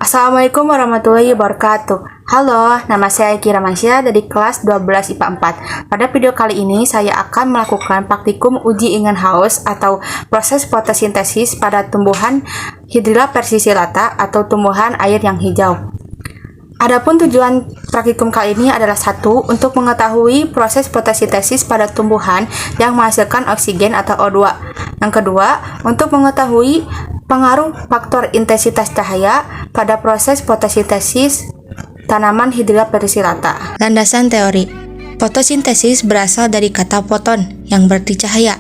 Assalamualaikum warahmatullahi wabarakatuh. Halo, nama saya Kira Masya dari kelas 12 IPA 4. Pada video kali ini saya akan melakukan praktikum uji ingin haus atau proses fotosintesis pada tumbuhan Hydrilla persicillata atau tumbuhan air yang hijau. Adapun tujuan praktikum kali ini adalah satu, untuk mengetahui proses fotosintesis pada tumbuhan yang menghasilkan oksigen atau O2. Yang kedua, untuk mengetahui pengaruh faktor intensitas cahaya pada proses fotosintesis tanaman Hydrilla persicillata. Landasan teori. Fotosintesis berasal dari kata foton yang berarti cahaya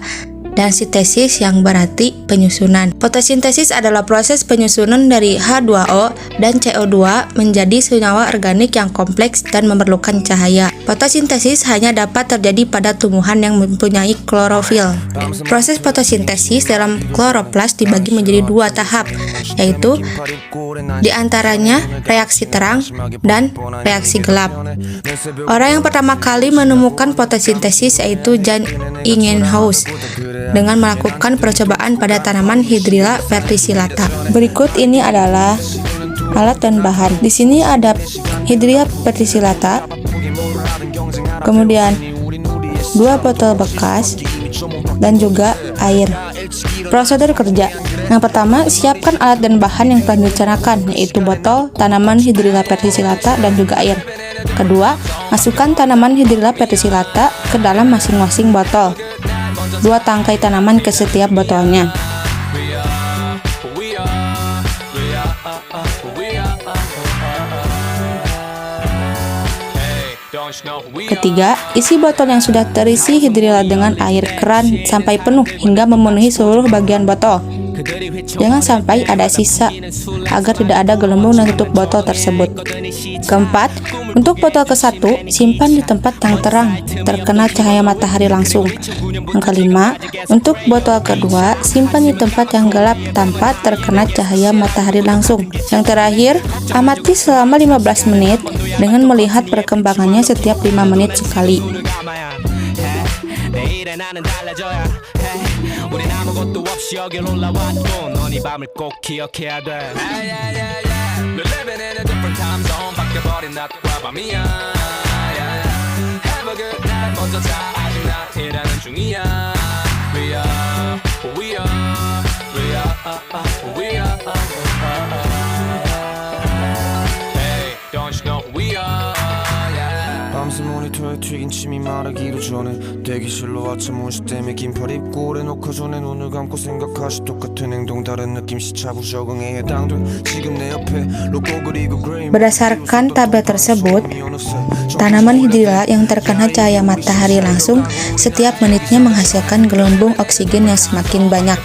dan sintesis yang berarti penyusunan. Fotosintesis adalah proses penyusunan dari H2O dan CO2 menjadi senyawa organik yang kompleks dan memerlukan cahaya. Fotosintesis hanya dapat terjadi pada tumbuhan yang mempunyai klorofil. Proses fotosintesis dalam kloroplas dibagi menjadi dua tahap, yaitu diantaranya reaksi terang dan reaksi gelap. Orang yang pertama kali menemukan fotosintesis yaitu Jan Ingenhousz dengan melakukan percobaan pada tanaman Hydrilla persicillata. Berikut ini adalah alat dan bahan. Di sini ada Hydrilla persicillata, kemudian 2 botol bekas, dan juga air. Prosedur kerja. Yang pertama, siapkan alat dan bahan yang telah direncanakan, yaitu botol, tanaman Hydrilla persicillata, dan juga air. Kedua, masukkan tanaman Hydrilla persicillata ke dalam masing-masing botol. 2 tangkai tanaman ke setiap botolnya. Ketiga, isi botol yang sudah terisi Hydrilla dengan air keran sampai penuh hingga memenuhi seluruh bagian botol. Jangan sampai ada sisa agar tidak ada gelembung dan tutup botol tersebut. Keempat, untuk botol ke-1, simpan di tempat yang terang, terkena cahaya matahari langsung. Yang kelima, untuk botol kedua, simpan di tempat yang gelap tanpa terkena cahaya matahari langsung. Yang terakhir, amati selama 15 menit dengan melihat perkembangannya setiap 5 menit sekali. 밤새 모니터에 튀긴 침이 마르기도 전에 대기실로 아침 온식 때문에 긴팔 입고 오래 녹화 전에 눈을 감고 생각하시 똑같은 행동 다른 느낌 시차부 적응에 해당돼 지금 내 옆에 로고 그리고 그레이. Berdasarkan tabel tersebut, tanaman Hydrilla yang terkena cahaya matahari langsung setiap menitnya menghasilkan gelembung oksigen yang semakin banyak.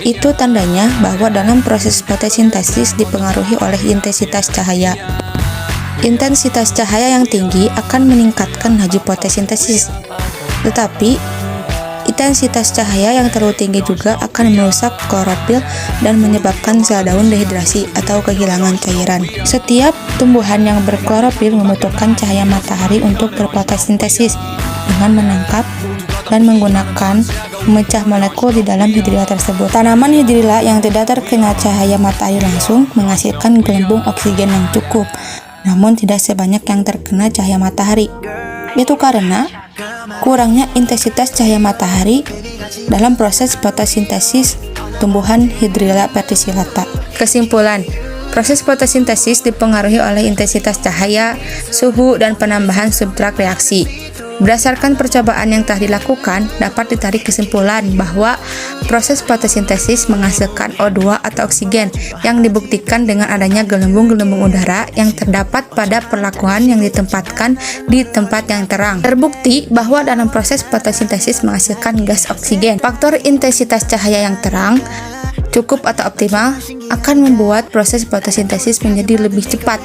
Itu tandanya bahwa dalam proses fotosintesis dipengaruhi oleh intensitas cahaya. Intensitas cahaya yang tinggi akan meningkatkan laju fotosintesis, tetapi intensitas cahaya yang terlalu tinggi juga akan merusak klorofil dan menyebabkan sel daun dehidrasi atau kehilangan cairan. Setiap tumbuhan yang berklorofil membutuhkan cahaya matahari untuk berfotosintesis dengan menangkap dan menggunakan pemecah molekul di dalam Hydrilla tersebut. Tanaman Hydrilla yang tidak terkena cahaya matahari langsung menghasilkan gelembung oksigen yang cukup, namun tidak sebanyak yang terkena cahaya matahari. Itu karena kurangnya intensitas cahaya matahari dalam proses fotosintesis tumbuhan Hydrilla persicillata. Kesimpulan, proses fotosintesis dipengaruhi oleh intensitas cahaya, suhu, dan penambahan substrat reaksi. Berdasarkan percobaan yang telah dilakukan, dapat ditarik kesimpulan bahwa proses fotosintesis menghasilkan O2 atau oksigen yang dibuktikan dengan adanya gelembung-gelembung udara yang terdapat pada perlakuan yang ditempatkan di tempat yang terang. Terbukti bahwa dalam proses fotosintesis menghasilkan gas oksigen. Faktor intensitas cahaya yang terang, cukup atau optimal akan membuat proses fotosintesis menjadi lebih cepat.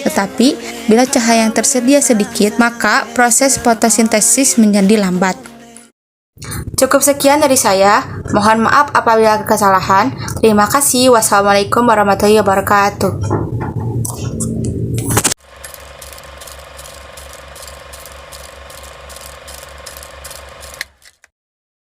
Tetapi, bila cahaya yang tersedia sedikit, maka proses fotosintesis menjadi lambat. Cukup sekian dari saya. Mohon maaf apabila ada kesalahan. Terima kasih. Wassalamualaikum warahmatullahi wabarakatuh.